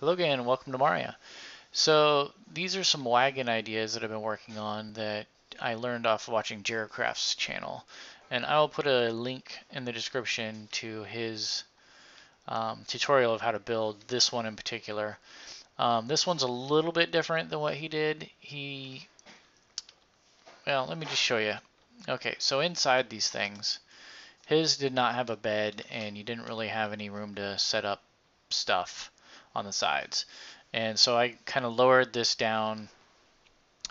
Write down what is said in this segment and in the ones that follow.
Hello again, and welcome to Maria. So these are some wagon ideas that I've been working on that I learned off watching Jericraft's channel. And I will put a link in the description to his tutorial of how to build this one in particular. This one's a little bit different than what he did. Well, let me just show you. Okay, so inside these things, his did not have a bed and you didn't really have any room to set up stuff on the sides. And so I kind of lowered this down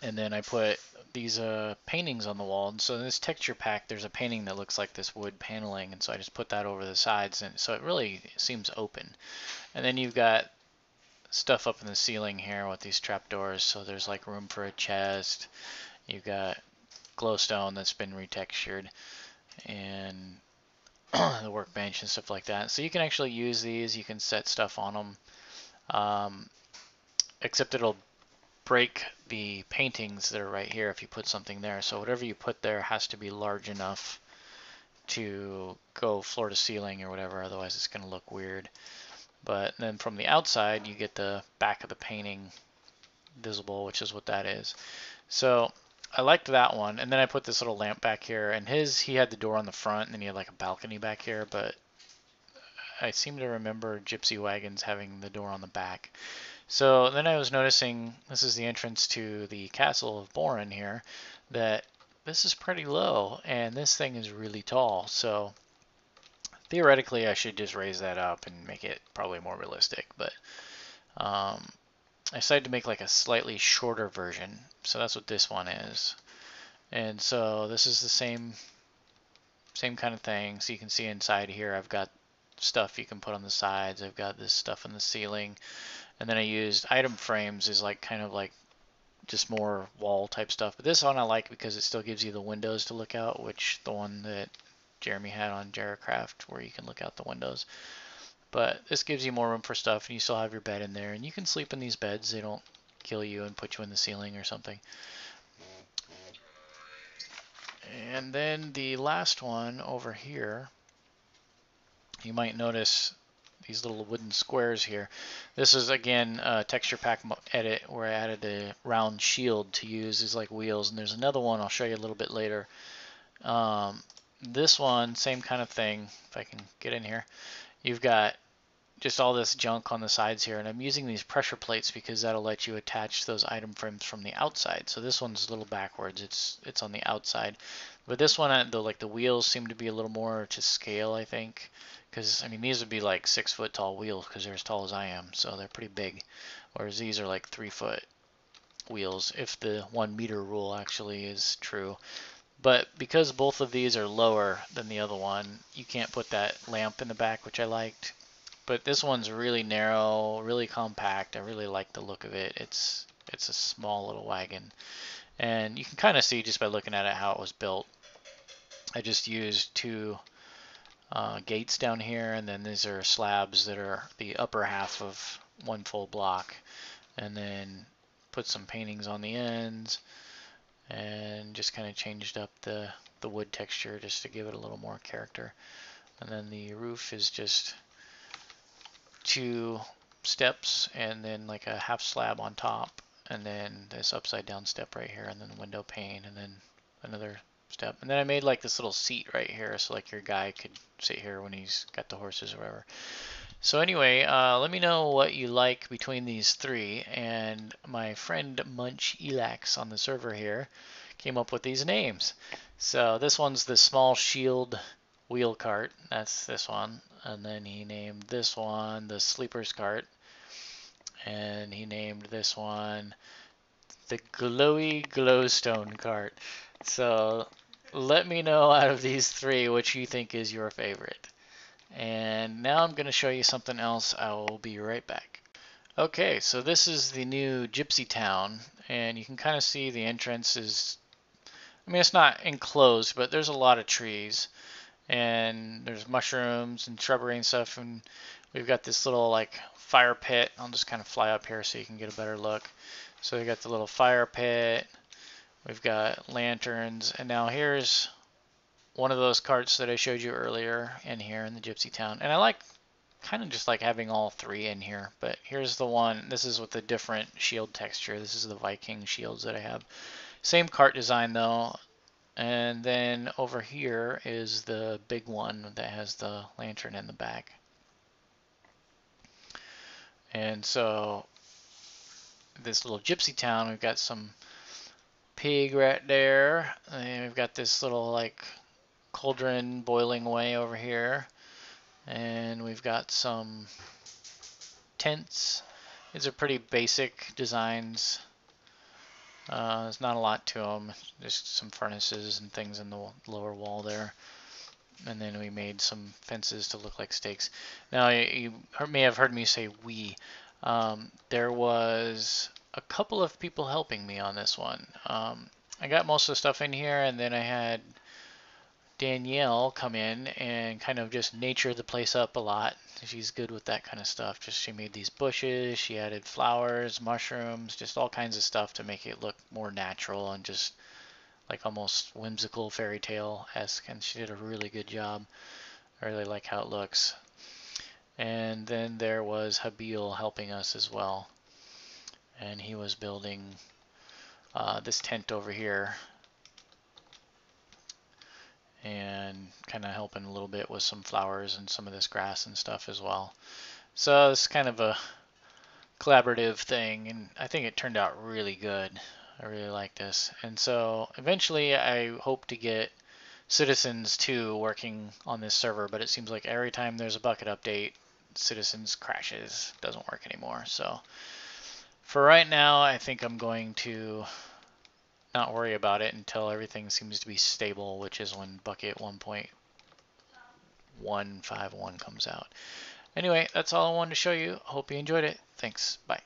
and then I put these paintings on the wall. And so in this texture pack, there's a painting that looks like this wood paneling, and so I just put that over the sides, and so it really seems open. And then you've got stuff up in the ceiling here with these trapdoors, so there's like room for a chest. You've got glowstone that's been retextured, and the workbench and stuff like that. So you can actually use these. You can set stuff on them, except it'll break the paintings that are right here if you put something there. So whatever you put there has to be large enough to go floor to ceiling or whatever, otherwise it's going to look weird. But then from the outside you get the back of the painting visible, which is what that is. So I liked that one, and then I put this little lamp back here, and he had the door on the front and then he had like a balcony back here, but I seem to remember Gypsy Wagons having the door on the back. So then I was noticing, this is the entrance to the Castle of Boren here, that this is pretty low and this thing is really tall. So theoretically I should just raise that up and make it probably more realistic. But I decided to make like a slightly shorter version. So that's what this one is. And so this is the same kind of thing. So you can see inside here I've got stuff you can put on the sides. I've got this stuff in the ceiling. And then I used item frames as like kind of like just more wall type stuff. But this one I like because it still gives you the windows to look out, which the one that Jeremy had on Jericraft where you can look out the windows. But this gives you more room for stuff, and you still have your bed in there, and you can sleep in these beds. They don't kill you and put you in the ceiling or something. And then the last one over here, you might notice these little wooden squares here. This is again a texture pack edit where I added a round shield to use as like wheels, and there's another one I'll show you a little bit later. This one, same kind of thing. If I can get in here, you've got just all this junk on the sides here, and I'm using these pressure plates because that'll let you attach those item frames from the outside. So this one's a little backwards. It's on the outside, but this one, the wheels seem to be a little more to scale, I think, because I mean these would be like 6 foot tall wheels because they're as tall as I am, so they're pretty big. Whereas these are like 3 foot wheels, if the 1 meter rule actually is true. But because both of these are lower than the other one, you can't put that lamp in the back, which I liked. But this one's really narrow, really compact. I really like the look of it. It's a small little wagon. And you can kind of see just by looking at it how it was built. I just used two gates down here, and then these are slabs that are the upper half of one full block. And then put some paintings on the ends and just kind of changed up the wood texture just to give it a little more character. And then the roof is just 2 steps and then like a half slab on top, and then this upside down step right here, and then the window pane, and then another step. And then I made like this little seat right here so like your guy could sit here when he's got the horses or whatever. So anyway, let me know what you like between these three. And my friend Munch Elax on the server here came up with these names. So this one's the small shield wheel cart. That's this one. And then he named this one the sleeper's cart. And he named this one the glowy glowstone cart. So let me know out of these three which you think is your favorite. And now I'm going to show you something else. I will be right back. Okay, so this is the new Gypsy Town, and you can kind of see the entrance is, I mean, it's not enclosed, but there's a lot of trees, and there's mushrooms and shrubbery and stuff, and we've got this little like fire pit. I'll just kind of fly up here so you can get a better look. So we got the little fire pit, we've got lanterns, and now here's one of those carts that I showed you earlier in here in the Gypsy Town. And I like kind of just like having all three in here. But here's the one. This is with a different shield texture. This is the Viking shields that I have. Same cart design though. And then over here is the big one that has the lantern in the back. And so this little gypsy town, we've got some pig right there. And we've got this little like cauldron boiling away over here. And we've got some tents. These are pretty basic designs. There's not a lot to them. Just some furnaces and things in the lower wall there. And then we made some fences to look like stakes. Now, you may have heard me say we. There was a couple of people helping me on this one. I got most of the stuff in here, and then I had Danielle come in and kind of just nature the place up a lot. She's good with that kind of stuff. Just she made these bushes, she added flowers, mushrooms, just all kinds of stuff to make it look more natural and just like almost whimsical fairy tale-esque, and she did a really good job. I really like how it looks. And then there was Habil helping us as well, and he was building this tent over here and kind of helping a little bit with some flowers and some of this grass and stuff as well. So it's kind of a collaborative thing, and I think it turned out really good. I really like this. And so eventually I hope to get Citizens 2 working on this server, but it seems like every time there's a bucket update, Citizens crashes, doesn't work anymore. So for right now, I think I'm going to not worry about it until everything seems to be stable, which is when bucket 1.151 comes out. Anyway, that's all I wanted to show you. Hope you enjoyed it. Thanks. Bye.